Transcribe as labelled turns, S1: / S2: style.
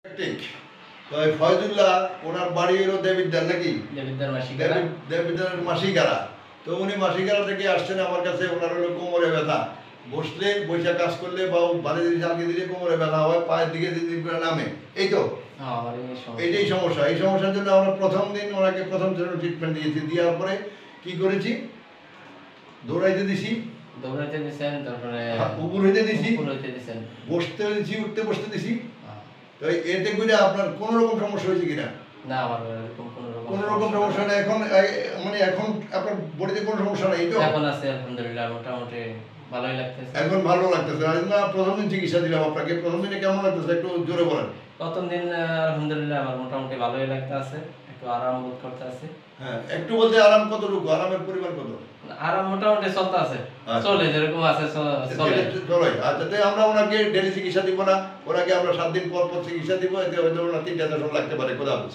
S1: ঠিক। তো এই ফয়জুল্লাহ ওনার বাড়ি হলো দেবিদ্বার নাকি? দেবিদ্বারের মাসিকারা। তো উনি মাসিকারা থেকে আসছেন আমার কাছে, ওনার হলো কোমরে ব্যথা। বসলে বৈশা কাজ করলে বা বাড়ি দিকে চালিয়ে দিলে কোমরে ব্যথা হয়, পায়ের দিকে দিন করে নামে। এই তো এইটাই সমস্যা। এই সমস্যার জন্য আমরা প্রথম দিন ওনাকে প্রথম ধরনের ট্রিটমেন্ট দিয়েছি। দেওয়ার পরে কি করেছি, দৌড়াইতে দিছি,
S2: দৌড়াইতে দিছেন, তারপরে
S1: উপর হইতে দিছি,
S2: বসতে
S1: দিছি, উঠতে বসতে দিছি। তো এতে করে আপনার কোন রকম সমস্যা হয়েছে কিনা?
S2: না, আমার এরকম
S1: কোন রকম সমস্যা না। এখন মানে এখন আপনার বডিতে কোনো সমস্যা নাই তো?
S2: এখন আছে আলহামদুলিল্লাহ, মোটামুটি ভালোই লাগতেছে।
S1: এখন ভালো লাগতেছে। না প্রথম দিন চিকিৎসা দিলাম আপনাকে, প্রথম দিনে কেমন লাগতেছে একটু জোরে বলেন।
S2: প্রথম দিন আলহামদুলিল্লাহ আমার মোটামুটি ভালোই লাগতেছে, একটু আরাম বোধ করতেছে।
S1: হ্যাঁ, একটু বলতে আরাম কতটুকু? আরামের পরিমাণ কত?
S2: আরাম মোটামুটি চলতে আছে, চলে যেরকম আছে চলে।
S1: আচ্ছা, তাই আমরা ওনাকে ডেলি চিকিৎসা দিব না, ওনাকে আমরা 7 দিন পর পর চিকিৎসা দিব। এতে হয়তো ওনার 3টা সেশন লাগতে পারে। খোদা হাফেজ।